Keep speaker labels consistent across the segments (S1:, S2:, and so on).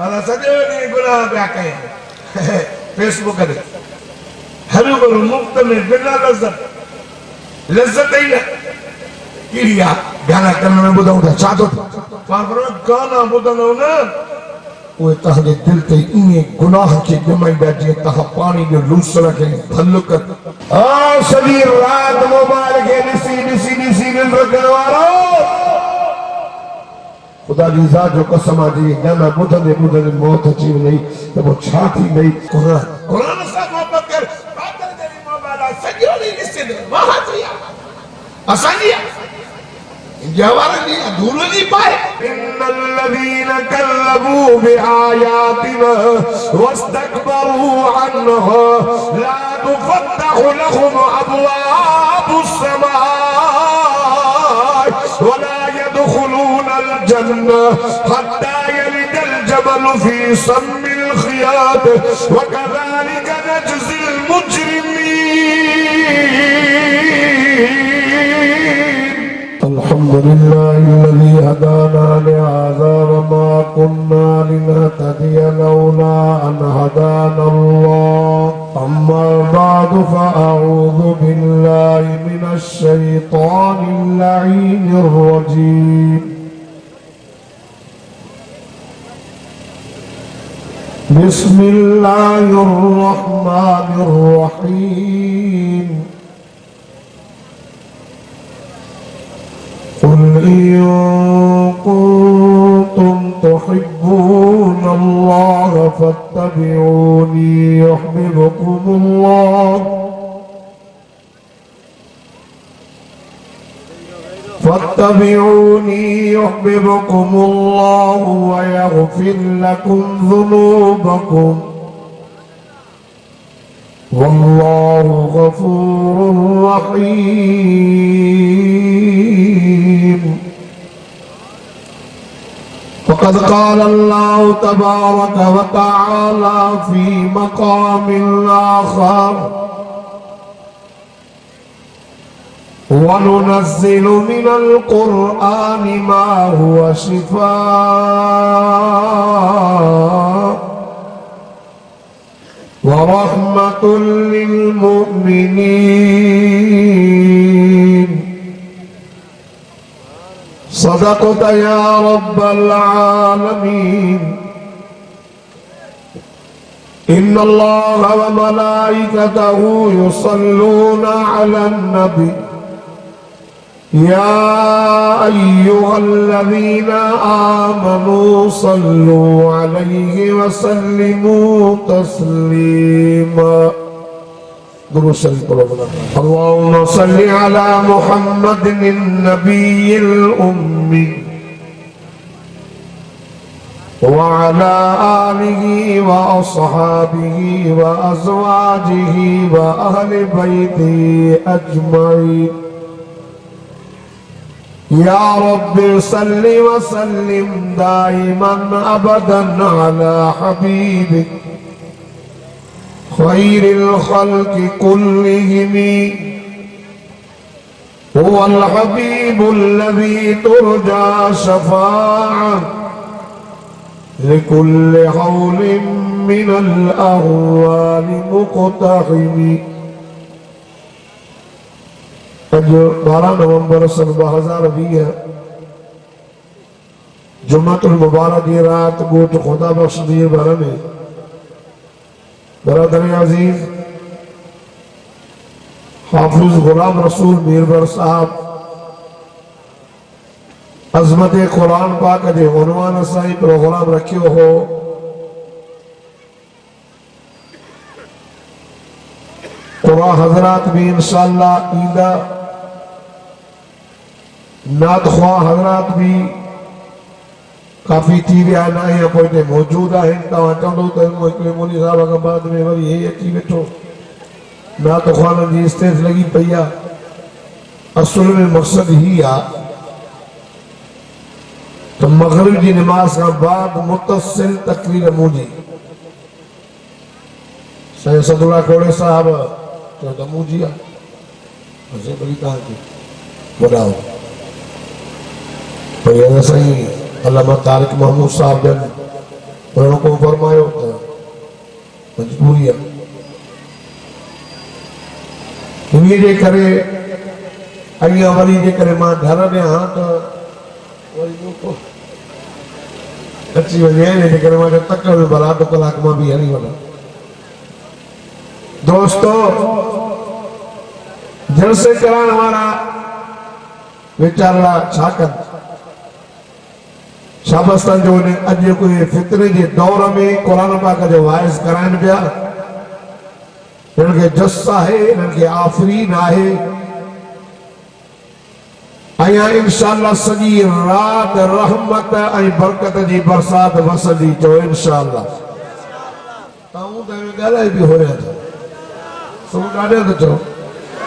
S1: अला सॼो ॾींहुं गुनाह पिया कयूं फेसबुक ते हरू भरू मुफ्त में बिना लज़त ई न कहिड़ी आहे गाना करण में ॿुधूं था छा थो गाना ॿुधंदव न उहे तव्हांजे दिलि ते ईअं गुनाह खे ॼमाईंदा जीअं तव्हां पाणी जो लूसर खे भल कर सॼी राति मोबाइल खे ॾिसी ॾिसी ॾिसी निंड करण वारो खुदा जी ज़ात जो कसम आहे जी गाना ॿुधंदे ॿुधंदे मौत अची वई त पोइ छा थींदई क़ुरान सां मोहबत कर पागल जहिड़ी मोबाइल आहे सॼो ॾींहुं ॾिसंदे वाह थी असांजी जवारनी धूलनी पाए इन्नल लज़ीना कल्लबू बिआयातिना वस्तकबरू अन्हा ला तुफ़त्तहु लहुम अबवाबुस समा वला यदखुलूनल जन्नह हत्ता यलिजल जमल फी सम्मिल खियात वकज़ालिक नजज़िल मुजरिमीन अल्हम्दुलिल्लाहिल्लज़ी हदाना लिहाज़ा वमा कुन्ना लिनहतदिय लौला अन हदानल्लाह अम्मा बअदु फ़अऊज़ु बिल्लाहि मिनश शैतानिर लईनिर रजीम बिस्मिल्लाहिर रहमानिर रहीम قل إن كنتم تحبون الله فاتبعوني يحببكم الله ويغفر لكم ذنوبكم والله غفور رحيم فقد قال الله تبارك وتعالى في مقام آخر وننزل من القرآن ما هو شفاء ورحمة للمؤمنين صدقت يا رب العالمين إن الله وملائكته يصلون على النبي يا أيها الذين آمنوا صلوا عليه وسلموا تسليما اللهم صل على محمد النبي الأمي وعلى آله وأصحابه وأزواجه وأهل بيته أجمعين يا رب صل وسلم دائما أبدا على حبيبك خير الخلق كلهم هو الحبيب الذي ترجى شفاعة لكل حول من الأهوال مقتحم अज 12 नवंबर सन 2020 जुम्मतुल मुबारक की रात गोट खुदा बख्श दिए बारे में बरदर अजीज हाफिज गुलाम रसूल मीरबर साहब अजमत कुरान पाक के उन्वान सां प्रोग्राम रखियो हो कुरान हजरात भी इंशाअल्लाह ईंदा नात ख्वाह हजरात भी काफ़ी थी विया आहिनि ऐं पोइ हिते मौजूदु आहिनि तव्हां चवंदो त हिकिड़े मौलवी साहिब खां बाद में वरी हे अची वेठो नात ख्वाहनि जी स्टेज लॻी पई आहे असुल में मक़सदु ही आहे त मग़रिब जी नमाज़ खां बाद मुतसिल तकरीर मुंहिंजी साईं सदुल्ला खोड़े साहब चयो त मुंहिंजी आहे भली तव्हांखे ॿुधायो भई साईं अल्लामा तारिक महमूद साहब जन को फरमायो मजबूरी है इन्हीं जे करे अॻियां वरी जे करे मां घर में हाँ तो वरी को अची वञे जे करे मां तक में भला तो कलाक मां भी हली वञा दोस्तों जलसे कराने वाला वीचारा छा कनि शाबस्तन जो अॼु कोई फितरे जे दौर में कुरान पाक जो वाइस कराइनि पिया इनके जस है इनके आफरीन है अया इंशाअल्लाह सजी रात रहमत ऐं बरकत जी बरसात वसंदी चो इंशाअल्लाह ताऊ त गालाय भी हो रहा था सो गाडे तो चो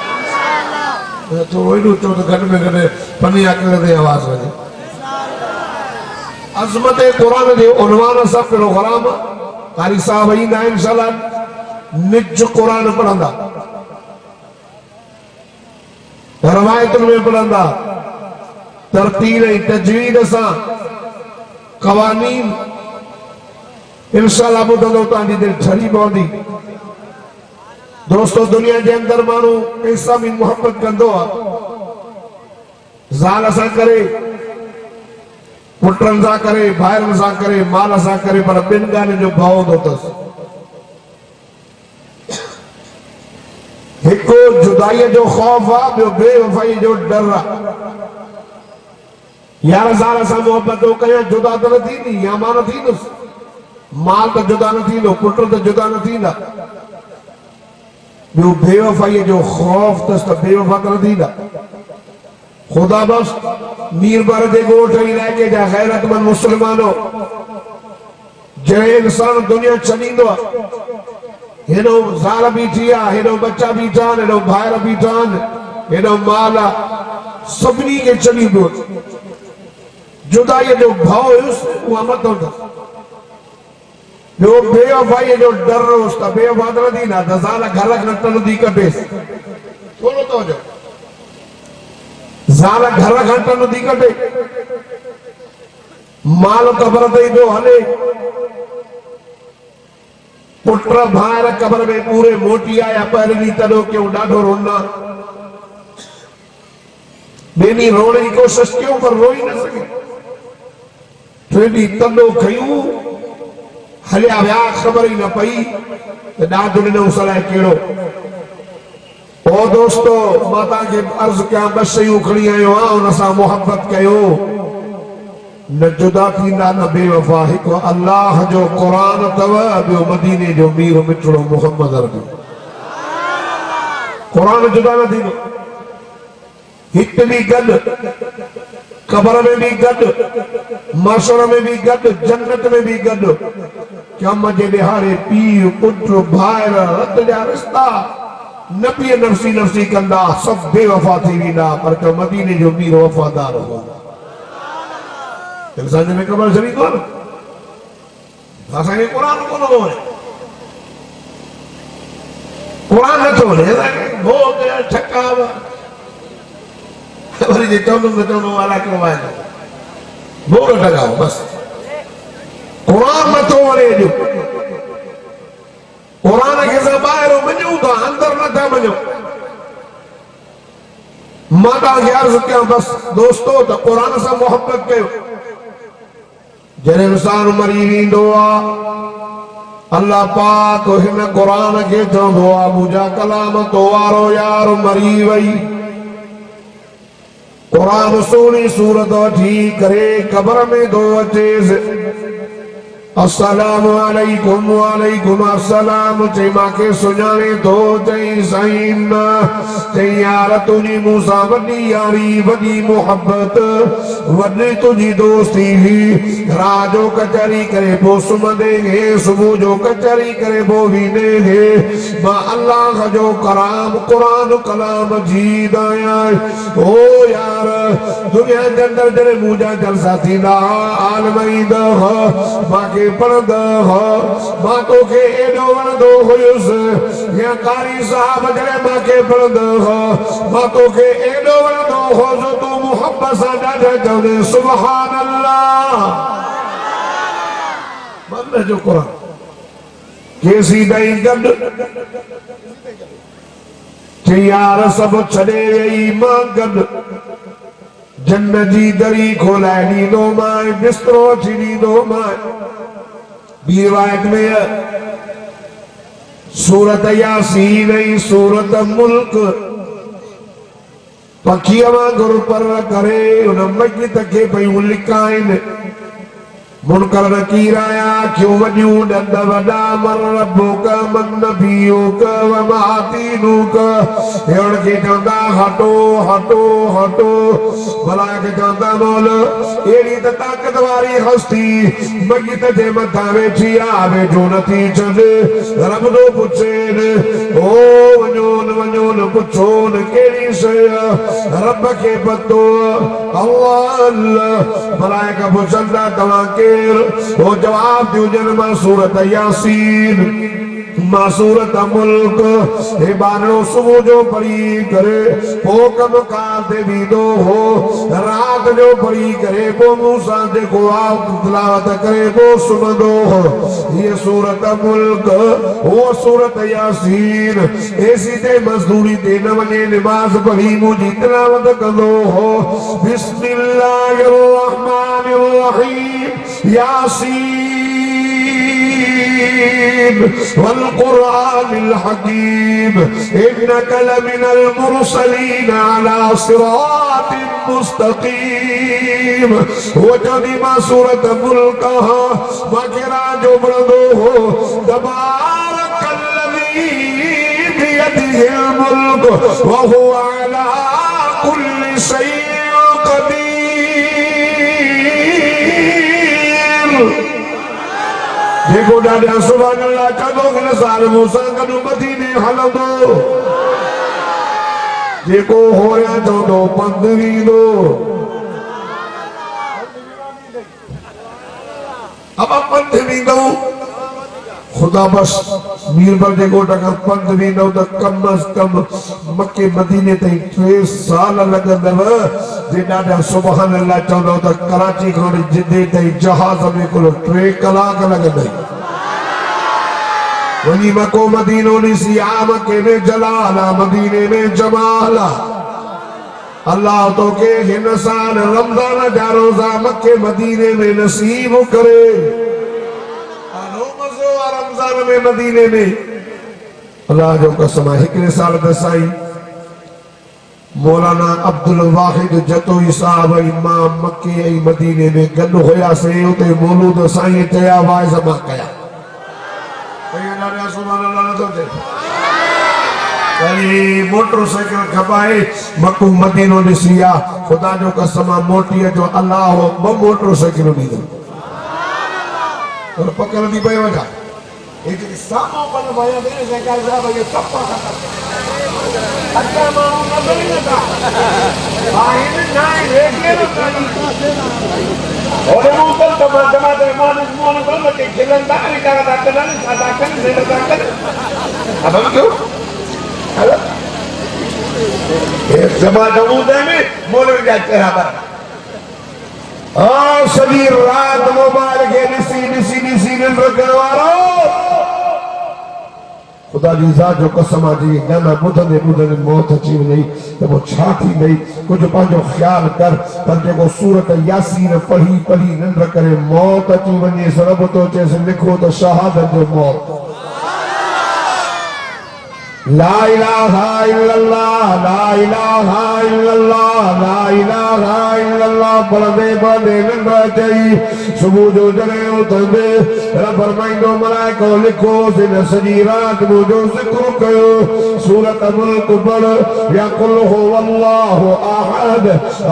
S1: इंशाअल्लाह तो वही चो तो घट में घट पनी अकल दे आवाज वजे अजमत कुरान दे उन्वान सा प्रोग्राम कारी साहब ईंदा इंशाअल्लाह निज कुरान पढ़ंदा रवायतुन में पढ़ंदा तरतील तजवीद सा कवानीन इंशाअल्लाह ॿुधंदो तव्हांजी दिलि ठरी पवंदी दोस्तों दुनिया के अंदर मानू कैसा भी मोहब्बत कंदो आहे ज़ाल सां करे पुटन सां करे भाइरनि सां करे माल सां करे पर ॿिनि ॻाल्हियुनि जो भाव हूंदो अथसि हिकु जुदाई जो खौफ आहे ॿियो बेवफाई जो डर आहे यार ज़ाल सां मोहब्बत कयां जुदा त न थींदी या मां न थींदुसि माल तो जुदा न थींदो पुट तो जुदा न थींदा ॿियो बेवफाई जो खौफ अथसि त बेवफा त न थींदा खुदा बस मीर बर जे ॻोठ इलाइक़े जा गैरतमंद मुस्लमानो जॾहिं इंसान दुनिया छॾींदो आहे हेॾो ज़ाल बीठी आहे हेॾो बच्चा बीठा आहिनि हेॾो भाइर बीठा आहिनि हेॾो माल आहे सभिनी खे छॾींदो जुदाईअ जो भाव हुयुसि उहा मथो अथसि ॿियो बेवफाईअ जो डर हुयुसि त बेवफा त न थींदा त ज़ाल घर घटि नथी कटेसि थोरो तो जो ज़ाल घर घटि नथी कटे माल क़बर ते ईंदो हले पुट भाइर क़बर में पूरे मोटी आया पहिरीं ॾींहुं तॾो कयूं ॾाढो रोना ॿिए ॾींहुं रोअण जी कोशिशि कयूं पर रोई न सघे टे ॾींहुं तॾो खयूं हलिया विया ख़बर ई न पई त ॾाढो ॾिनो सलाह कहिड़ो ओ दोस्तो मां तव्हांखे अर्ज़ु कयां ॿ शयूं खणी आयो आहियां हुन सां मोहब्बत कयो न जुदा थींदा न बेवफा हिकु अल्लाह जो क़ुरान अथव ॿियो मदीने जो मीर मिठड़ो मोहम्मद अरबी क़ुरान जुदा न थींदो हिकु बि गॾु क़बर में भी गॾु माशर में भी गॾु जन्नत में भी गॾु क़यामत जे ॾिहाड़े पीउ पुट भाइर रत जा रिश्ता न पीउ नफ़्सी नफ़्सी कंदा सभु बेवफा थी वेंदा पर जो मदीने जो मीर वफ़ादार हूंदा इंसान में ख़बर छॾी कोन असांखे क़ुरान कोन थो वणे क़ुरान नथो वणे भोग छका वरी जे चवंदुमि वाला कयो आहे भोग ठगाओ बसि क़ुरान नथो वणे अॼु क़ुरान खे असां ॿाहिरो मञूं था अंदरि नथा मञूं मां तव्हांखे अर्ज़ु कयां बसि दोस्तो त क़ुरान सां मोहब्बत कयो जॾहिं इंसान मरी वेंदो आहे अल्लाह पाक हिन क़ुरान खे चवंदो आहे मुंहिंजा कलाम तो वारो यार मरी वई कुरान सोनी सूरत वठी करे क़बर में दो अचेसि अस्सलामु अलैकुम वालेकुम अस्सलाम चई मांखे सुञाणे थो चई साईं न चई यार तुंहिंजी मूंसां वॾी यारी वॾी मोहब्बत वॾी तुंहिंजी दोस्ती हुई रात जो कचहरी करे पोइ सुम्हंदे हे सुबुह जो कचहरी करे पोइ वेंदे हे मां अल्लाह जो कलाम क़ुरान कलाम जीद आहियां ओ यार दुनिया जे अंदरि जॾहिं मुंहिंजा जलसा थींदा आलम ईंदा मांखे पढ़ंदा मां तोखे एॾो वणंदो हुयुसि या कारी साहब जॾहिं मांखे पढ़ंदा मां तोखे एॾो वणंदो हो जो तूं मुहब्बत सां ॾाढा चवंदे सुभान अल्लाह मां अल्लाह जो कुरान केसी दई गड यार सब छड़े वही मां गड जन्नत जी दरी खोलाए ॾींदो मां बिस्तरो अची ॾींदो मां ॿी रिवायत में सूरत यासीन ऐं सूरत मुल्क पखीअ वांगुरु पर करे उन मस्जिद खे पयूं लिकाइनि मुनकर नकीर आया क्यों वॾियूं ॾंद वॾा मन रब्बुक मन नबियुक व मातीनुक हेण खे चवंदा हटो हटो हटो भला खे चवंदा मोल अहिड़ी त ताक़त वारी हस्ती मस्जिद जे मथां वेठी आहे वेठो नथी छॾ रब थो पुछेनि ओ वञो न पुछो न कहिड़ी शइ रब खे पतो अल्लाह भला खां पुछंदा तव्हां वो जवाब दियो जन मां सूरत यासीन मां सूरत मुल्क हे बानो सुबह जो पढ़ी करे पो कम कार दे वीदो हो रात जो पढ़ी करे पो मूसा दे को आप तिलावत करे पो सुमंदो हो ये सूरत मुल्क वो सूरत यासीन ऐसी ते मजदूरी दे न वने नमाज पढ़ी मुजी तिलावत कंदो हो बिस्मिल्लाहिर रहमानिर रहीम यासीन वल कुरानिल हकीम इन्नका लमिनल मुरसलीन अला सिरातिन मुस्तकीम वो जदी मा सूरत मुल्क मगरा जो बड़ो हो तबारकल्लज़ी बियदिहिल मुल्क व हुवा अला कुल्ली शैइन कदीर जेको ॾाढा सुभान अल्लाह चवंदो हिन साल मूंसां गॾु मदीने हलंदो जेको होरिया चवंदो पंधु वींदो अब पंधु वींदो खुदा बस मीरबर जेको टका पंधु वींदो त कम अज कम मके मदीने ताईं 3 साल लॻंदव जे ॾाढा सुभान अल्लाह चवंदो त कराची खां जिदे ताईं जहाज में कुल 3 कलाक लॻंदई वही मको मदीनो ॾिसी आ मके में जलाल मदीने में जमाल अल्लाह तो के हिन साल रमजान जा रोजा मके मदीने में नसीब करे मज़ो आ रमजान में मदीने में अल्लाह जो कसम हिकड़े साल दसाई मौलाना अब्दुल वाहिद जतोई साहब इमाम मके ऐं मदीने में गॾु हुयासीं उते मौलूद साईं चया वाइज़ मां कया मोटरसाइकिल खपाए मकू मदीनो ॾिसी आ खुदा जो कसम मोटी जो अल्लाह 2 मोटरसाइकिल ॾींदो और पकड़ंदी पई वञा एक सामो पन भाया दे सरकार साहब ये टप्पा खाता अच्छा माण्हू नज़र ई नथा आहिन नाइ रेडियो कानी ओरे मुंगल जमाते मानुस मोन बल के खिलंदा नहीं करता कदन सादा कन से लगा कर अब हम क्यों हेलो एक जमाते में मोल जाते रहा आ सभी रात मोबाइल के निसी नंबर करवारो खुदा जी जात जो कसम जी गाना बुधने मौत अची वई तो वो छा थी गई कुछ पांजो ख्याल कर पर जेको सूरत यासीन पढ़ी नंढ करे मौत अची वने सरब तो चेस लिखो तो शहादत जो मौत ला इलाहा इल्लल्लाह ला इलाहा इल्लल्लाह ला इलाहा इल्लल्लाह पढ़दे नंढ चई सुबह जो जॾहिं उथंदे रब फरमाईंदो मलाइको लिखो हिन सॼी रात मुंहिंजो ज़िक्र कयो सूरत मुल्क पढ़ या कुल हुवल्लाहु अहद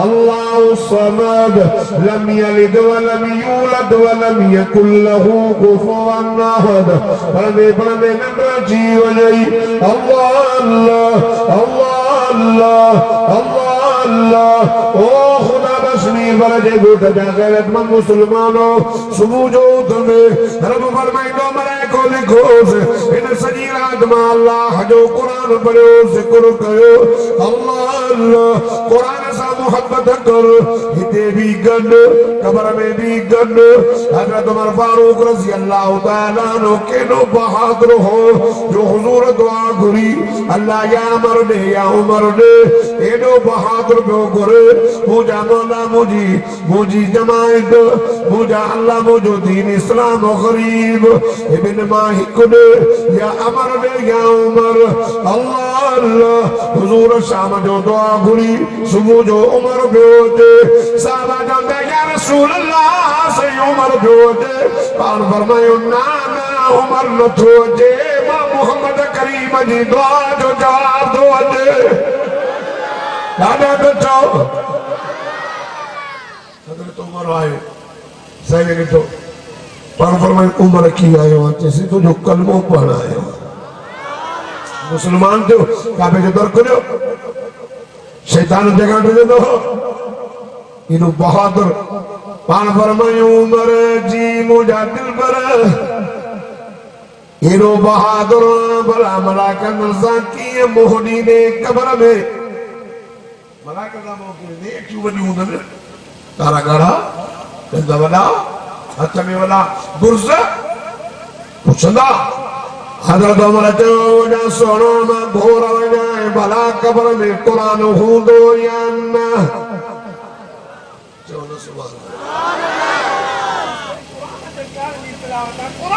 S1: अल्लाहु समद लम यलिद व लम यूलद व लम यकुल लहू कुफुवन अहद पढ़दे नंढ अची वञई अल्लाह अल्लाह अल्लाह अल्लाह अल्लाह ओ खुदा बसमी वरजे गुट जा गैरतमंद मुसलमानो सुबह जो उठंदे रब फरमाईंदो मलाइको लिख देखोस इन सजी रात में अल्लाह जो कुरान पढ़ो जिक्र कयो अल्लाह अल्लाह कुरान सा मोहब्बत कर हिते भी गड कब्र में भी गड हजरत उमर फारूक रजी अल्लाह तआला नो केनो बहादुर हो जो हुजूर दुआ घुरी अल्लाह या उमर दे एडो बहादुर बो करे मुजा मौला मुजी जमायत मुजा अल्लाह मुजो दीन इस्लाम गरीब इब्न माहिक दे या अमर दे या उमर अल्लाह अल्लाह हुजूर शाम जो दुआ घुरी सुबह जो उमर बेते साहबा जंदा या रसूल अल्लाह से उमर बेते पान फरमायो ना ना उमर न थोजे मां मोहम्मद करीम जी दुआ जो जवाब दो दे दादा तो चाओ हजरत उमर आयो सही है तो पान फरमायो उमर की आयो जैसे तो जो कलमो पढ़ आयो मुसलमान जो काबे जो दर करो शैतान जगह दे दो इनु बहादुर पान फरमायो उमर जी मुझा दिल पर इनु बहादुर बला मलाका नज़ा की मोहनी ने कब्र में मलाका दा मोहनी ने क्यों बनी उधर तारा गड़ा कंधा वाला हाथ में वाला बुर्जा पुछंदा हजरत उमर जो ना सोनो ना घोरा जाए भला कब्र में कुरान हो दो या ना चलो सुभान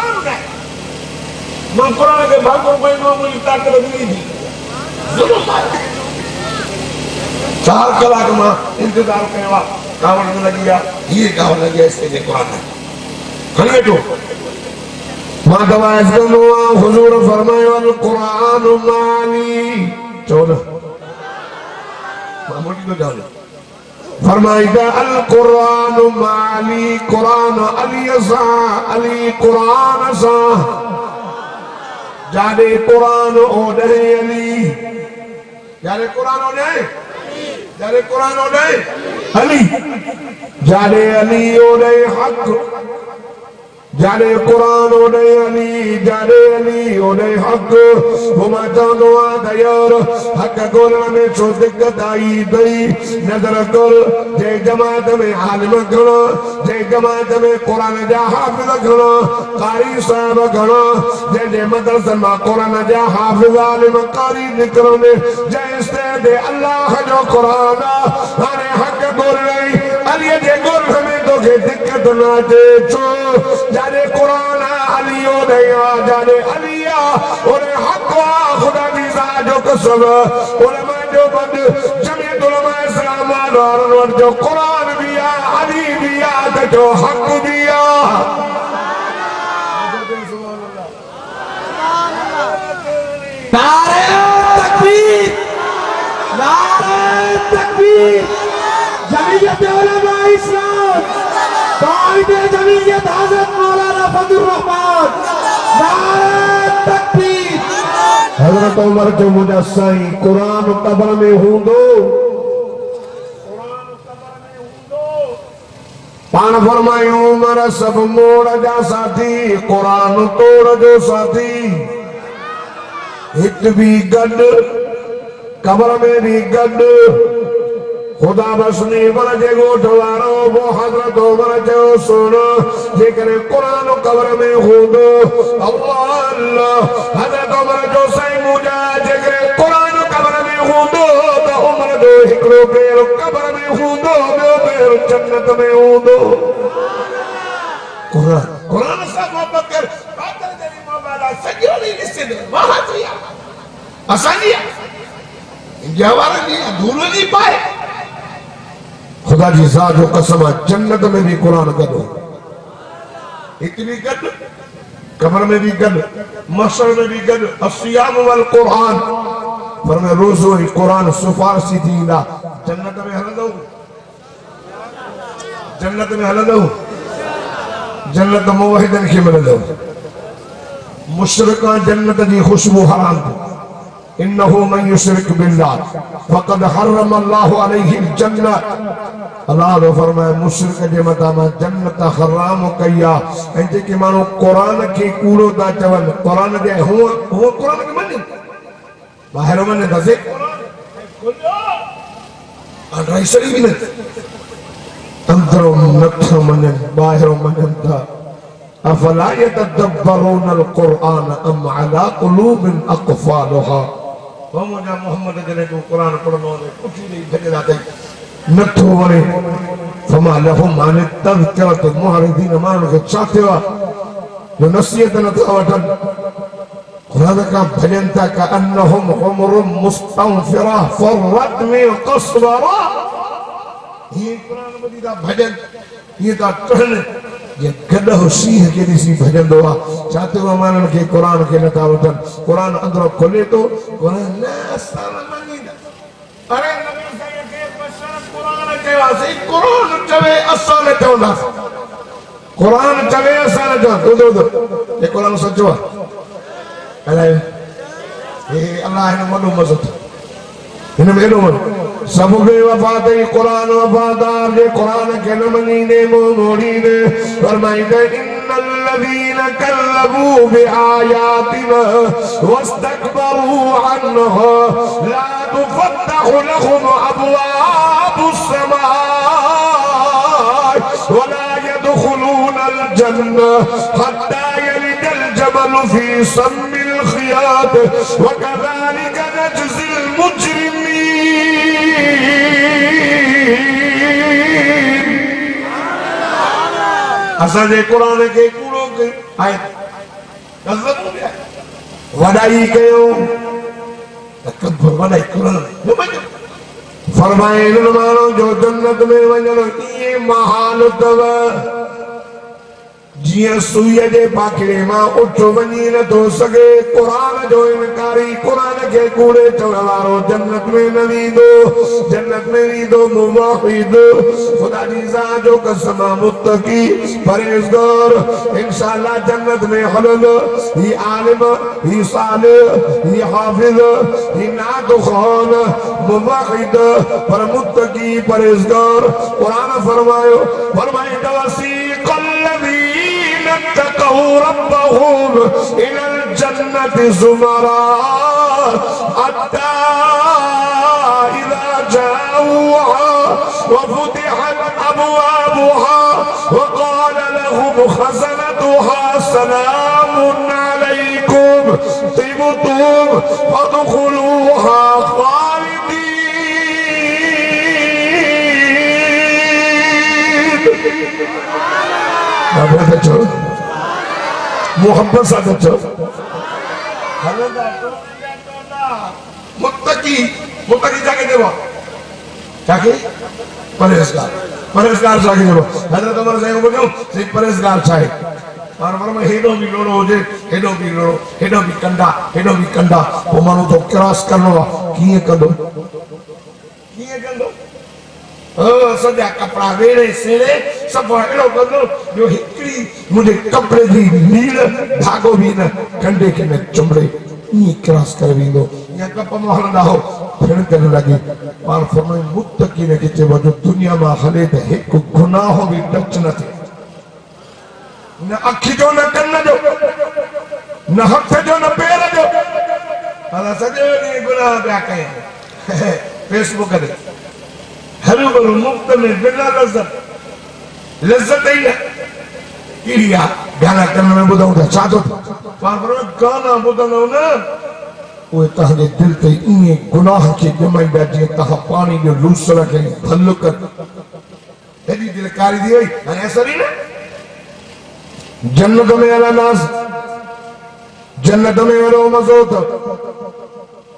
S1: अल्लाह मैं कुरान के भागों में मुझे ताकत नहीं दी चार कलाक में इंतजार करवा कावड़ में लगी ये कावड़ लगी इसके कुरान है खड़े तो मां दवाइस गनुआ हुजूर फरमायो अल कुरान मानी चलो मामूली तो जाओ फरमाइदा अल कुरान माली कुरान अली कुरान सा जाने कुरान ओडे अली जाने कुरान ओडे जाने कुरान ओडे अली जाने अली ओडे हक जाने कुरान ओडे अली ओडे हक हुमा चांदवा दयार हक गोला में छो दिक्कत आई दई नजर कर जे जमात में आलिम गण जे जमात में कुरान जा हाफिज गण कारी साहब गण जे मदरसा में कुरान जा हाफिज आलिम कारी निकरने जैसे दे अल्लाह जो कुरान हरे हक गोल अली जे गोल हमें तो के दिक्कत ना दे छो जाने कुरान अलियो दया जाने अलिया और हक खुदा की जो कसम उलमा जो बंद जमीयत उलमा इस्लाम और जो कुरान बिया अली बिया जो हक बिया
S2: नारे तकबीर नारे तकबीर जमीयत उलमा इस्लाम कायदे जमीयत हज़रत मौलाना फजलुर रहमान नारे तकबीर
S1: हजरत उमर जो मुजस्सई कुरान कब्र में हूंदो पान फरमायो उमर सब मोड़ जा साथी कुरान तोड़ जो साथी हित भी गड कब्र में भी गड खुदा बसनी पर जे गोठवारो वो हजरत उमर जो सुनो जेकर कुरान कब्र में हूंदो अल्लाह अल्लाह हजरत उमर जो सही मुजा जेकर कुरान कब्र में हूंदो तो उमर जो हिकड़ो पैर कब्र में हूंदो ॿियो पैर जन्नत में हूंदो कुरान सां मोहबत कर बादल जरी मोहबत सॼो ॾींहुं ॾिसंदो महातिया असांजी जवार जी धूल जी पाए खुदा जी ज़ात जो कसम जन्नत में भी कुरान गॾु इतनी गॾु कब्र में भी गॾु महशर में भी गॾु अस्सियाम वल कुरान पर मैं रोज़ो ही कुरान सिफारिशी थींदा जन्नत में हलंदो जन्नत मुवहिदन खे मिलंदो मुशरिका जन्नत जी खुशबू हराम इन्नहु मन युशरिक बिल्लाह फक़द हर्रम अल्लाहु अलैहि जन्नह। अल्लाह ने फरमाया मुशरिक जे मथा मां जन्नत हराम कया। ऐं जेके माण्हू क़ुरान खे कूड़ो था चवनि, क़ुरान जे हूअ क़ुरान खे मञनि, ॿाहिरि वञे त से अढाई बि न अंदरो नथो मञनि, ॿाहिरो मञनि था। अफला यतदब्बरून अल-क़ुरआन अम अला क़ुलूबिन अक़फ़ालुहा। मुंहिंजा मोहम्मद जॾहिं तूं क़ुरान पढ़ंदो आहे पुठी ॾेई भॼंदा अथई, नथो वणे। फमा लहुम अन तज़किरत मुअरिदीन, माण्हुनि खे छा थियो आहे जो नसीहत नथा वठनि, क़ुरान खां भॼनि था। कअन्नहुम हुमुरुम मुस्तंफ़िरा फ़रत मिन क़स्वरा। हीअं क़ुरान ॿुधी था भॼनि, हीअं था टहनि ये गॾो सीह खे ॾिसी भॼंदो आहे। छा थियो आहे माण्हुनि खे क़ुरान खे नथा वठनि। क़ुरान अंदरो खोले थो, क़ुरान न असां न मञींदा। अरे नबी साईं खे बशर क़ुरान चयोसीं, क़ुरान चवे असां न चवंदासीं, क़ुरान चवे असां न चवंदासीं। ॿुधो ये क़ुरान सचो आहे। अलाए हे अलाह हिन वॾो मज़ो हिन में एॾो वॾो सब वफादई कुरान वफादार जे कुरान के न मनीने मुंह मोड़ीने। फरमाइंदे इन्नल्लज़ीना कल्लबू बिआयातिना वस्तकबरू अन्हा ला तुफत्तहु लहुम अबवाबुस समाए वला यदखुलूनल जन्नह हत्ता यलिजल जमलु फी सम्मिल खियात वकज़ालिका नजज़िल मुजरिमीन। असांजे क़ुरान खे कूड़ो वॾाई कयो, तकब्बुर वॾाई क़ुरान फरमाए हिन माण्हू जो जन्नत में वञणु इएं महान अथव जीअं सुईअ जे पाखिड़े मां उठ वञी नथो सघे। क़ुरान जो इनकारी, क़ुरान खे कूड़े चवण वारो जन्नत में न वेंदो। जन्नत में वेंदो मुवाहिद, ख़ुदा जी ज़ात जो कसम, मुत्तकी, परहेज़गार, इंशाअल्लाह जन्नत में हलंदो। ही आलिम, ही सालिह, ही हाफ़िज़, ही नात ख़्वान, मुवाहिद पर मुत्तकी, परहेज़गार। क़ुरान फरमायो, फरमाइंदो اتقوا ربهم إلى الجنة زمرا حتى إذا جاءوها وفتحت أبوابها وقال لهم خزنتها سلام عليكم طبتم فادخلوها خالدين। मोहब्बत सां चओ मुत्तकी। मुत्तकी जाके चइबो जाके परहेज़गार। परहेज़गार जाके चइबो हज़रत उमर साईं ॿुधो से परहेज़गार छा आहे। और माण्हू हेॾो बि लोड़ो हुजे, हेॾो बि लोड़ो, हेॾो बि कंदा, हेॾो बि कंदा, पोइ माण्हू तो क्रॉस करिणो आहे, कीअं कंदो, कीअं कंदो? सॼा कपिड़ा वेड़े सेड़े सभु अहिड़ो कंदो जो हिकिड़ी मुंहिंजे कपिड़े जी नील धागो बि न कंडे खे न चुंबड़े, ईअं क्रॉस करे वेंदो। या कप मां हलंदा हो फिर करण लॻे। पाण फरमाए मुत्तक़ीन खे चइबो जो दुनिया मां हले त हिकु गुनाह बि टच न थिए, न अखि जो, न कन जो, न हथ जो, न पेर जो। असां सॼो ॾींहुं गुनाह पिया कयूं फेसबुक ते हरू मुफ्त में बिना लज़्ज़त, लज़्ज़त ही न कहिड़ी आहे। गाना कन में ॿुधूं था छा थो गाना ॿुधंदव न उहे तव्हांजे दिलि ते ईअं गुनाह खे ॼमाईंदा जीअं तव्हां पाणी जो लूसर खे भल कर। हेॾी दिलि कारी थी वई, हाणे असर ई न। जन्नत में हलंदासीं, जन्नत में वॾो मज़ो अथव।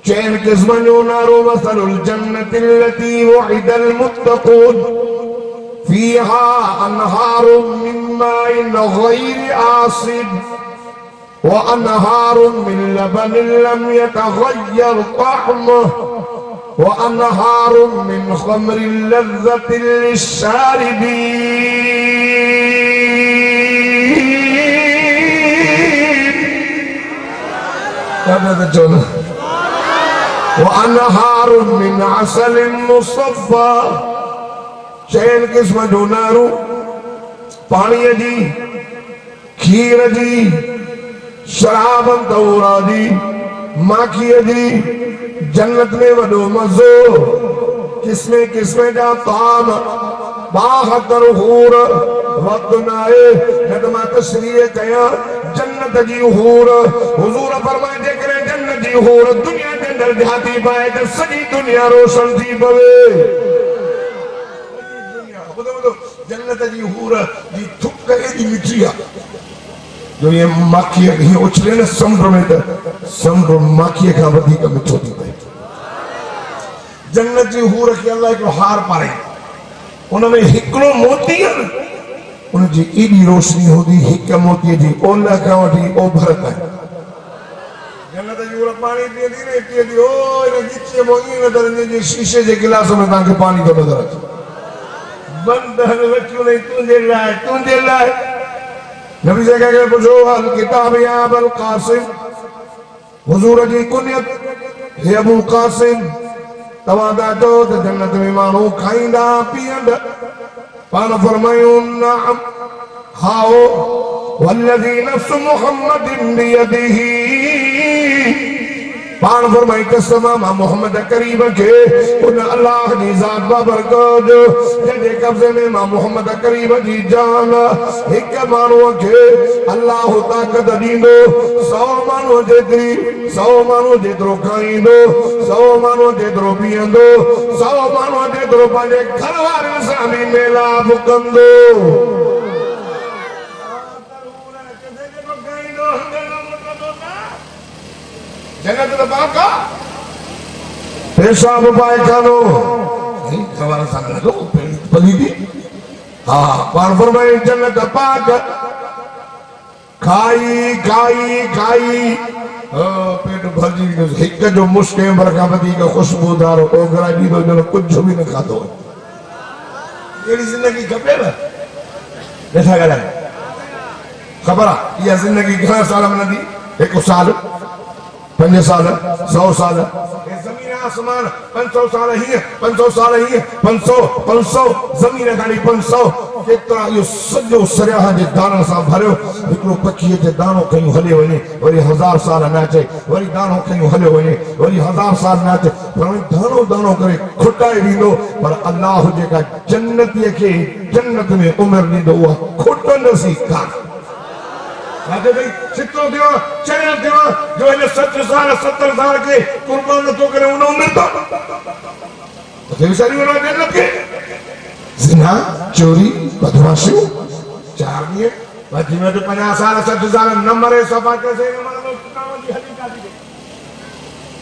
S1: चैन किस्मनि जो नारो मसलुल जन्नतिल लती वुइदल मुत्तक़ून फीहा अनहारुम मिन माइन गैरि आसिन व अनहारुम मिन लबनिन लम यतगय्यर तअमुहु व अनहारुम मिन खमरिन लज़्ज़तिन लिश्शारिबीन। वअनहार मिन असलिन मुसफ़ा चैन किस्म जो नारू पानी जी खीर जी शराब तौरा जी माखी जी जन्नत में वडो मज़ो किस्मे किस्मे जा ताम बाहतर हूर वक्त नाए नदमा तशरीह कया जन्नत जी हूर हुजूर फरमाए जे करे जन्नत जी हूर दुनिया के अंदर जाती पाए तो सजी दुनिया रोशन थी पवे जन्नत जी हूर जी थुक एडी मिठी आ जो ये माखी ही उछले न समुद्र में तो समुद्र माखी का वधिक मिठो थी पए जन्नत जी हूर के अल्लाह को हार पाए उनमें हिकड़ो मोती है उन जी एडी रोशनी होती हिक मोती जी ओला का वठी ओभर है जन्नत जी हूर पानी पिए थी ने पिए थी ओ इन नीचे मोई न दरने जी शीशे जे गिलास में ताके पानी तो नजर अचे बंद हल वठो नहीं तुंजे लाए नबी से कह के पूछो अल किताब या अबुल कासिम हुजूर जी कुनियत हे अबू कासिम तवादा तो जन्नत में मानू खाइंदा पियंदा पान फरमायो नाम हाओ वल्लज़ी नफ्स मुहम्मदिन बियदिही पान फरमाई कसम मां मोहम्मद करीम के उन अल्लाह दी जात बाबरकत जे कब्जे में मां मोहम्मद करीम जी जान एक मानो के अल्लाह ताकत दींदो 100 मानो जेतरो खाइंदो 100 मानो जेतरो पियंदो 100 मानो जेतरो पंहिंजे घर वारनि सां बि मेलाप कंदो जन्नत तो बाका पेशाब पाए खानो नहीं सवाल सांगना तो पली दी हाँ पान फरमाए जन्नत पाक खाई खाई खाई पेट भरजी हिक जो मुश्के बरका बदी का खुशबूदार ओगरा दी तो जो कुछ भी न खातो ये जिंदगी खपे ना देखा गया खबर ये जिंदगी घणा साल में दी 1 साल 5 साल 100 साल जमीन आसमान 500 साल ही 500 साल ही 500 जमीन गाड़ी 500 केतरा यो सजो सरियाह जे दाना सा भरियो हिकड़ो पखी जे दानो कयूं हले वने वरी 1000 साल न अचे वरी दानो कयूं हले वने वरी 1000 साल न अचे पर दानो दानो करे खुटाए दींदो पर अल्लाह जेका जन्नतीअ खे जन्नत में उम्र दींदो उहा खुटंदसी कान आते भाई चित्रो दियो चैनल दियो जो इन 70 साल के कुर्बान तो करे उन उम्र तो ये सारी वाला जन्नत के जिना चोरी बदमाशी चारनी बाकी में तो 50 साल 60 साल नंबर है सफा कैसे मानो काव जी हली काटी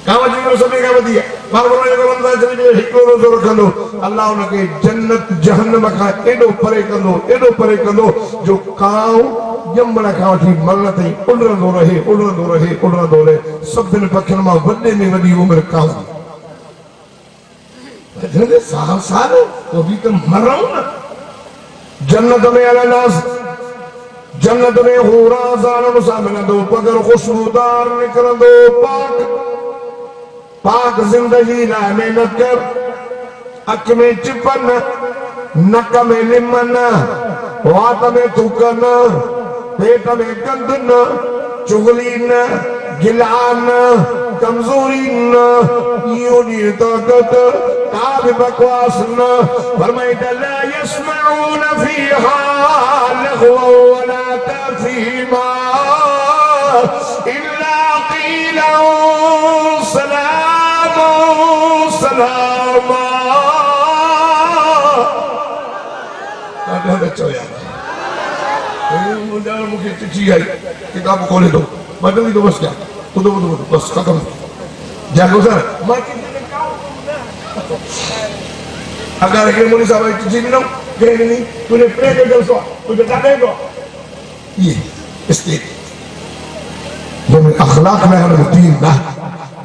S1: काव जी नो सभी का बदिया बारबरो को बंदा जने हिकड़ो रोजो रखंदो अल्लाह उनके जन्नत जहन्नम का एडो परे कंदो जो काव जमना का वठी मरण ताईं उड़ंदो रहे सभिनि पखियुनि मां वॾे में वॾी उमिरि काव साल तो भी तो मरूं न जन्नत में अलनास जन्नत में हूरा ज़ालम सा मिलंदो पगर खुशबूदार निकरंदो पाक जिंदगी लाइ महिनत कर अख में चिपन नक में लिमन वात में थूकन पेट में गंद न चुगली न गिला न कमजोरी न यूं दी ताकत का भी बकवास न फरमाए ला यस्मऊन फीहा लग़वा वला तफ़ीमा इल्ला क़ीला सलामा सलामा काढे चो यार मुझे मुझे चिट्ठी आई किताब खोले दो बदल दो बस क्या तो बस खत्म जागो सर मैं कितने अगर के मुनि साहब चिट्ठी भी ना कह नहीं तूने प्रे के जलसो तुझे डाले दो ये इसके जो में अखलाक में है दीन ना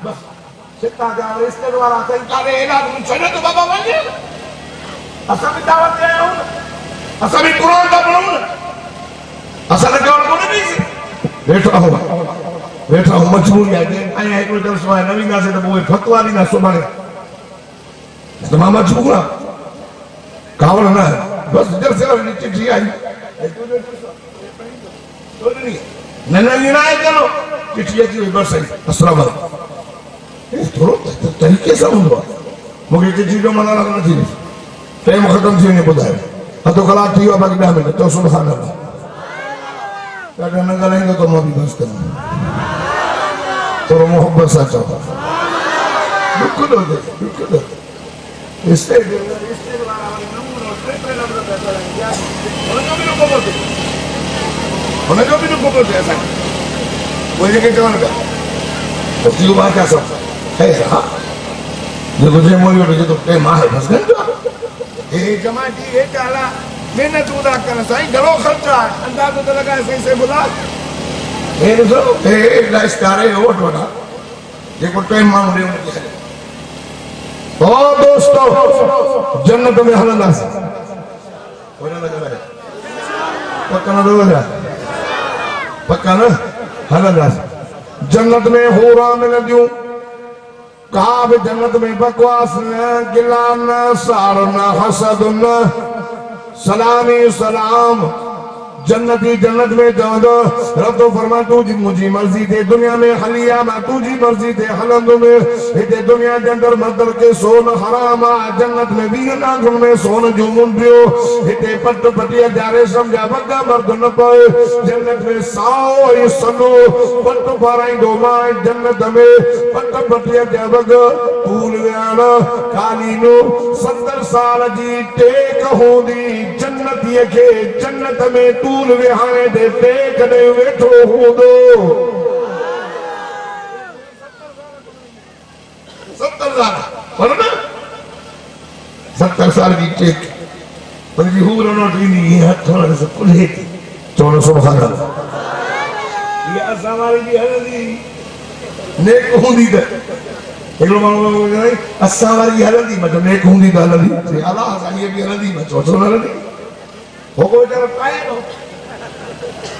S1: बस चिट्ठा जा इसके द्वारा संकारे इलाज में चले तो बाबा वाले असा भी दावत दे हूं असा भी कुरान का पढ़ूं असा ने कौन नहीं बैठो हो वेठा मजबूरी आहे ऐं हिकिड़ो तरफ़ न वेंदासीं त पोइ फतवा ॾींदा सुभाणे त मां मजबूर आहियां कावड़ न बसि जर चिठी आई न न आहे चलो चिठी अची वई बसि अस्सलाम थोरो तरीक़े सां हूंदो आहे मूंखे चिठी जो माना न थी वई टाइम ख़तम थी वञे ॿुधायो अधु कलाक थी वियो आहे बाक़ी 10 मिंट तो सुभाणे ॾाढा न ॻाल्हाईंदो त मां बि बसि कंदुमि थोरो मोहबत सां चओ ॾुख थो थिए स्टेज वारा वरी नमूनो टे लफ़्ज़ पिया ॻाल्हाइनि हुनजो बि ॾुख पियो थिए असांखे उहे जेके चवनि पिया त थी वियो छा सभु ख़ैर हा जेको जे मोली वटि जेको टाइम आहे बसि घंटो हे जमाती हे चाला मेहनत उदा कर साईं घणो ख़र्च आहे अंदाज़ो त लॻाए सही से बुला हे ॾिसो हे लाइस्कारे वटि वॾा जेको टाइम माण्हू ॾे हुनखे हले ओ दोस्तो जन्नत में हलंदासीं पक्का न रोज़ा पक्का न हलंदासीं जन्नत में हूरा मिलंदियूं का भी जन्नत में बकवास न गिला न सार न हसद न सलामी सलाम जन्नती जन्नत में चवंदो रब तो फरमा तू जी मुंहिंजी मर्ज़ी ते दुनिया में हली आ मां तुंहिंजी मर्ज़ी ते हलंदुमि हिते दुनिया जे अंदरि मर्दर के सोन हराम आहे जन्नत में 20 नांगुनि में सोन जूं मुंडियूं हिते पट पटीअ जा रेशम जा वॻा मर्द न पए जन्नत में साओ ऐं सनो पट पाराईंदो मां जन्नत में पट पटीअ जा वॻा फूल वियाण कालीनूं 70 साल जी टेक हूंदी जन्नतीअ खे जन्नत में तूल विहाणे दे टेक ॾे वेठो हूंदो 70 साल जी टेक पंहिंजी हूर नोट ईंदी हथ हणण सां कुल्हे थी चवण सुभाणे इहा असां वारी जी हलंदी नेक हूंदी त हिकिड़ो माण्हू असां वारी हलंदी मां चयो नेक हूंदी त हलंदी अला असां इहा बि हलंदी मां चयो छो न हलंदी हो को वीचारो पाए थो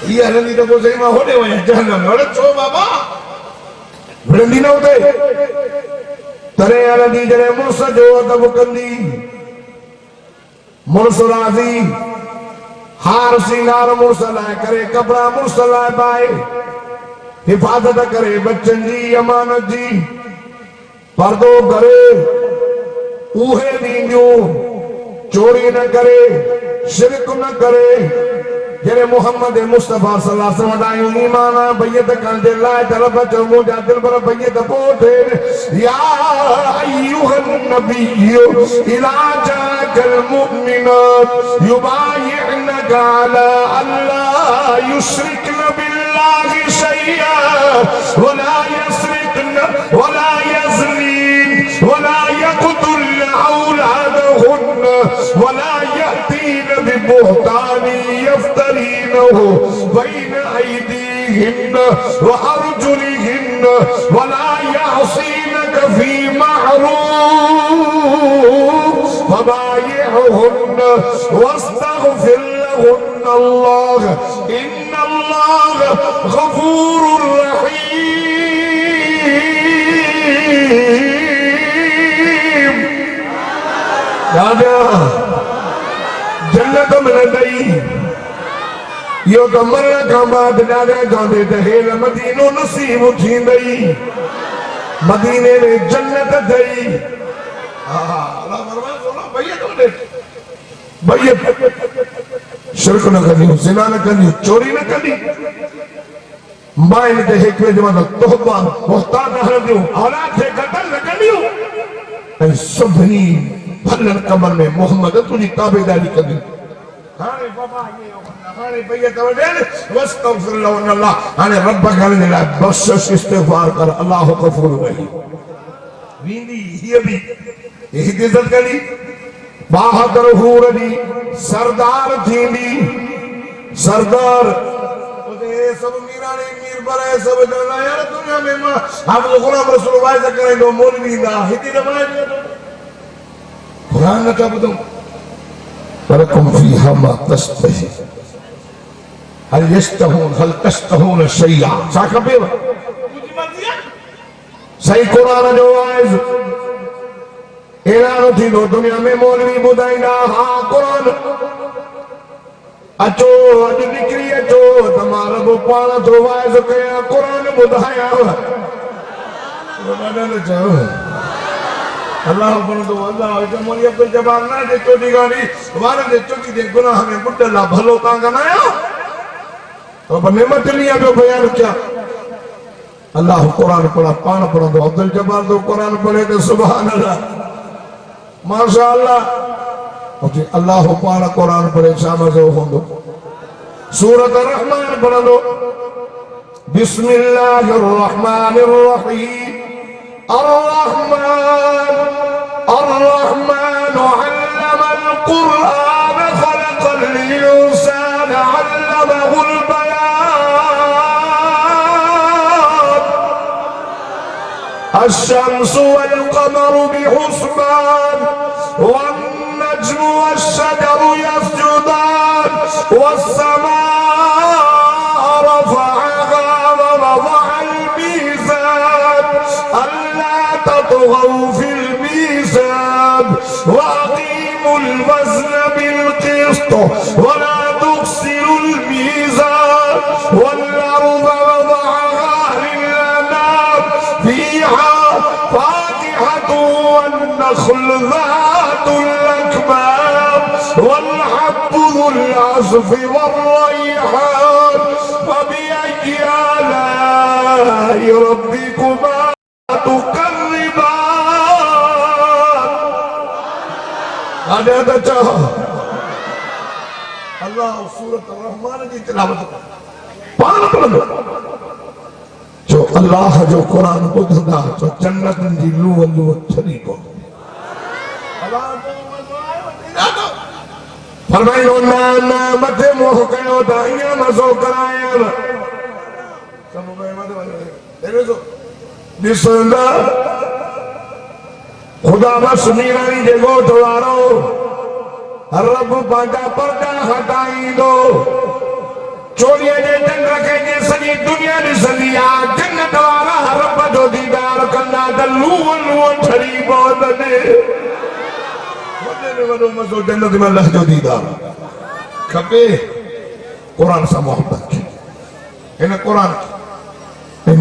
S1: हीअ हलंदी त पोइ चई मां होॾे वञा जहन्नम में अड़े छो बाबा विढ़ंदी न हुते तॾहिं हलंदी जॾहिं मुड़ुस जो अदब कंदी मुड़ुस राज़ी हार सिंगार मुड़ुस लाइ करे कपिड़ा मुड़ुस लाइ पाए हिफ़ाज़त करे बच्चनि जी अमानत जी पर्दो करे उहे ॾींदियूं चोरी न करे शिरक न करे जॾहिं मोहम्मद मुस्तफा सल्लल्लाहु अलैहि वसल्लम ॾायूं ईमान बैत करण जे लाइ तरफ़ चओ मुंहिंजा दिलबर बैत पोइ या अय्युहन नबिय्यु इला जाकल मुमिनात युबायिनका अला अल्ला युश्रिकन बिल्लाहि शैया वला यस्रिकन वला यज़नीन वला यक़तुलन औलादहुन वला यअतीन बिबुहतानि यफ्तरीनहु बैन अयदीहिन व अर्जुलिहिन वला यअसीनक फी मअरूफ फबायिहुन वस्तगफिर लहुन अल्लाह इन्नल्लाह गफूरुर रहीम दादा जन्नत मिलंदई यो तो मरण खां बाद ॾाढा चवंदे त हेल मदीनो नसीब थींदई मदीने में जन्नत अथई अल्लाह फरमाए थो न बैत शिरक न कंदियूं ज़िना न कंदियूं चोरी न कंदियूं माइन ते हिकिड़े जे मथां तौबा मुहताज न हलंदियूं औलाद खे क़त्ल न कंदियूं ऐं सभिनी भलनि कमनि में मोहम्मद तुंहिंजी ताबेदारी कंदियूं हाणे बाबा हाणे बैत वॾेनि वस्तगफिर लहुन अल्लाह हाणे रब खाने जे लाइ बख़्शिश इस्तिग़फार कर अल्लाह गफूर रहीम वींदी हीअ बि हिकु इज़त कंदी बहादुर हूर दी सरदार थींदी सरदार उते सब मीराणी मीर बरे सब चवंदा यार दुनिया में मां हाफ़िज़ ग़ुलाम रसूल वाइज़ कराईंदो मौलवी ईंदा हिते न वञे कुरान नथा ॿुधूं ولكم فيها ما تشتهي هل يشتهون هل تشتهون شيئا छा खपेव सही कुरान जो वाइज़ ऐलान थी दो दुनिया में मौलवी बुधाइंदा हाँ कुरान अचो अज निकरी अचो तमारा वो पाण तो वाइज़ कया कुरान बुधाया अल्लाह बंदो अल्लाह जो मोली अब्दुल जब्बार ना जे चोटी गाड़ी वार जे चोटी दे गुनाह में बुड्ढला भलो ता गनायो तो नेमत लिया जो बयान क्या अल्लाह कुरान पढ़ा पान पढ़ो तो अब्दुल जब्बार तो कुरान पढ़े तो सुभान अल्लाह माशाअल्लाह ओके अल्लाह पान कुरान पढ़े शामज़ो होंदो सूरत रहमान पढ़ो बिस्मिल्लाहिर रहमानिर रहीम الرحمن علم القرآن خلق الإنسان علمه البيان الشمس والقمر بحسبان والنجم والشجر يسجدان والسماء رفعها ووضع الميزان ألا تطغوا في الميزان وأقيموا الوزن بالقسط ولا تخسروا الميزان والأرض وضعها للأنام فيها فاكهة والنخل ذات الأكمام والحب ذو العصف والريحان فبأي آلاء ربكما تكذبان هذا تجاه الله سورة الرحمن की तिलावत पान पढ़ो जो अल्लाह जो कुरान ॿुधंदा जो जन्नत जी लूह लूह छॾी पवंदी फरमायो ना ना मथे मोह कयो त ईअं मज़ो करायव सब में मथे वञो ॾिसंदा खुदा बस मीरानी जे ॻोठ वारो रब पंहिंजा पर्दा हटाईंदो चोरीअ जे चंड खे जे सॼी दुनिया ॾिसंदी आहे जन्नत वारा रब जो दीदार कंदा त लूह लूह ठरी पवंदनि वॾे में वॾो मज़ो जन्नत में अल्लाह जो दीदार खपे कुरान सां मोहबत हिन कुरान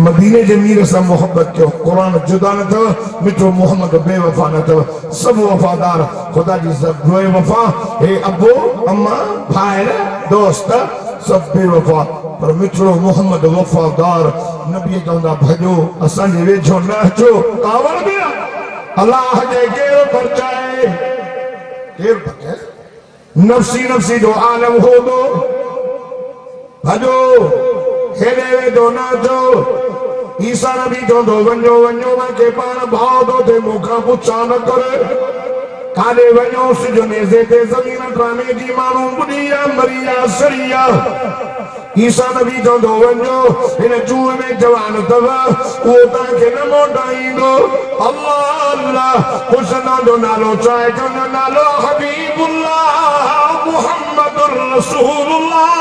S1: मदीने जे मीर सां मोहब्बत कयो कुरान जुदा न अथव मिठो मोहम्मद बेवफा न अथव सभु वफ़ादार ख़ुदा जी सभु बेवफा हे अबो अम्मा भाइर दोस्त सभु बेवफा पर मिठो मोहम्मद वफ़ादार नबी चवंदा भॼो असांजे वेझो न अचो कावड़ में अल्लाह जे केरु परचाए केरु परचाए नफ़्सी नफ़्सी जो आलम होंदो भॼो हेॾे वेझो न अचो ईसा नबी चवंदो वञो वञो मूंखे पाण भाउ थो थिए मूंखां पुछा न करे काॾे वञो सिज नेज़े ते ज़मीन ड्रामे जी माण्हू ॿुधी आहे मरी आहे सड़ी आहे ईसा नबी चवंदो वञो हिन चूहे में जवान अथव उहो तव्हांखे न मोटाईंदो अल्लाह अल्लाह पुछंदा जो नालो छा आहे चवंदा नालो हबीबुल्लाह मुहम्मदुर रसूलुल्लाह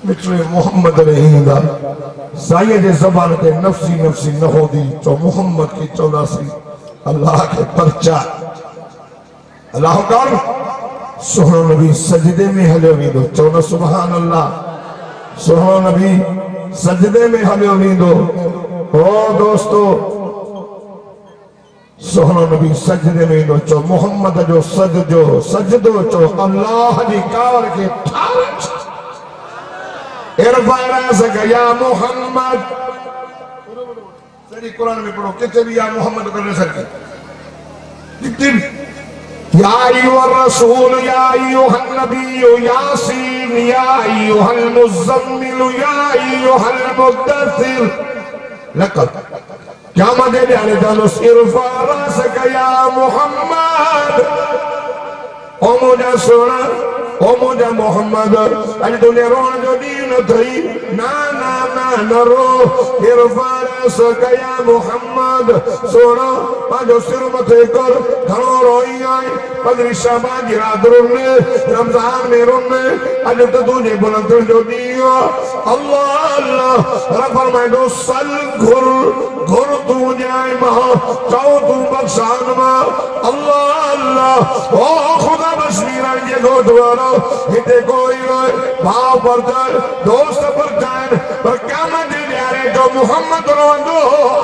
S1: मिठे मोहम्मद रहींदा साईं जे ज़बान ते नफ़्सी नफ़्सी न होंदी चो मोहम्मद खे चवंदासीं अल्लाह खे परचा अल्लाह कर सुहिणो नबी सजदे में हलियो वेंदो चवंदो सुभान अल्लाह सुहिणो नबी सजदे में हलियो वेंदो ओ दोस्तो सुहिणो नबी सजदे में ईंदो चो मोहम्मद जो सजदो चो अल्लाह जी कावड़ खे ठारे इरफा रासक या मोहम्मद सही कुरान में पढ़ो किथे भी या मोहम्मद करने सके कितने या अय्युहर रसूल या अय्युहन नबी यासीन या अय्युहल मुज़म्मिल या अय्युहल मुद्दसिर लक़द क्या मदे ध्यान डालो इरफा रासक या मोहम्मद ओ मुझा सोना ओ मुझा मोहम्मद अज दुनिया रोण जो दीन थई ना ना ना न रो इरफा सकया मोहम्मद सोना पाजो सिर मथे कर घणो रोई आए पदरी शाबान गिरादरुन ने रमजान में रुन अज तो तुझे बुलंद जो दियो अल्लाह अल्लाह रफर में दो सल घुर घुर तू जाए महा चाहो तू बख्शान मा अल्लाह अल्लाह ओ खुदा बशमीरा ये गो द्वारा हिते कोई रोए भाव पर जाए दोस्त पर जाए पर क्या मत यारे जो मोहम्मद रोंदो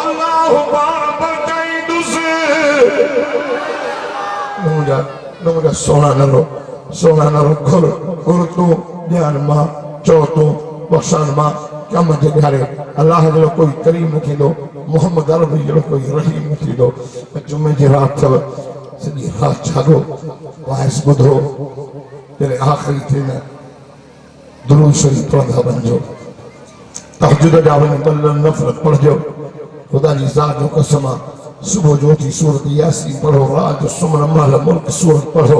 S1: अल्लाह पर जाए दूसरे नमुजा सोना नरो घुर घुर तू जान मा चाहो तू बख्शान मा क्या मत यारे अल्लाह जो कोई करीम न थींदो मोहम्मद अरबी जो कोई रहीम न थींदो जुमे जी रात थव सॼी राति जागो वाइस ॿुधो जॾहिं आख़िरी थी न दुरूद शरीफ़ पढ़ंदा वञिजो तहज्जुद जा वञी ॿ नफ़रत पढ़जो ख़ुदा जी ज़ात जो कसम आहे सुबुह जो उथी सूरत यासीन पढ़ो रात जो सुम्हण महिल मुल्क सूरत पढ़ो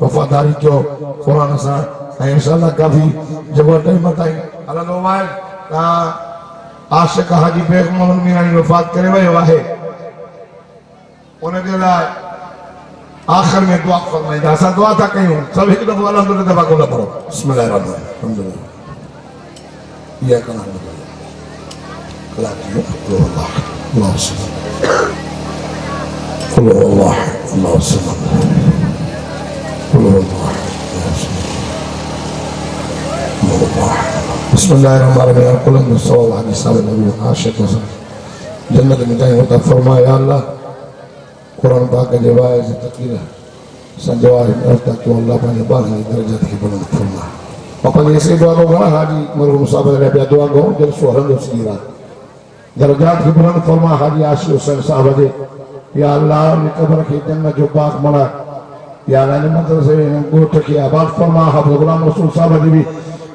S1: वफ़ादारी कयो क़ुरान सां ऐं इंशाअल्लाह काफ़ी जॻह टाइम ताईं हलंदो आहे तव्हां आशिक़ हाजी बेग मोहम्मद मीरानी वफ़ात करे वियो आहे उनजे लाइ आखिर में दुआ फरमाईंदा असां दुआ था कयूं सभु हिकु दफ़ो अल्हम्दुलिल्लाह दफ़ा कोन पढ़ो बिस्मिल्लाह रहमान अल्हम्दुलिल्लाह इया कना अल्लाह की अल्लाह अल्लाह अल्लाह अल्लाह बिस्मिल्लाहिर्रहमानिर्रहीम कुल में सल्लल्लाहु अलैहि वसल्लम आशिक़ जन्नत में जाए होता फरमाया या अल्लाह कुरान पाक के वाइज तकरीर संजवार अफ्ता क्यों अल्लाह पाने बारह दर्जा की बुलंद फरमा अपन ऐसे दुआ को बड़ा हाजी मरहूम साहब ने भी दुआ को जब सोहरन उसकी रात दर्जात की बुलंद फरमा हाजी आशी हुसैन साहब दे या अल्लाह ने कब्र की जन्नत जो पाक बना या अल्लाह ने मदरसे गोठ की आबाद फरमा हज़रत गुलाम रसूल साहब ने भी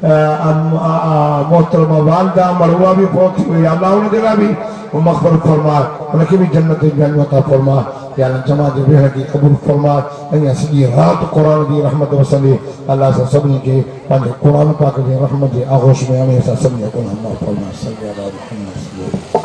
S1: मोहतरमा वालदा मरवा भी पहुंची हुई अल्लाह उनके लिए भी मग़फ़िरत फरमा उनके भी जन्नत में अता फरमा या जमा जे वेह की कबूल फरमा ऐं सॼी राति क़ुरान जी रहमत वसंदी अल्लाह सां सभिनी खे पंहिंजे क़ुरान पाक जे रहमत जे आगोश में हाणे असां सभिनी खे फरमा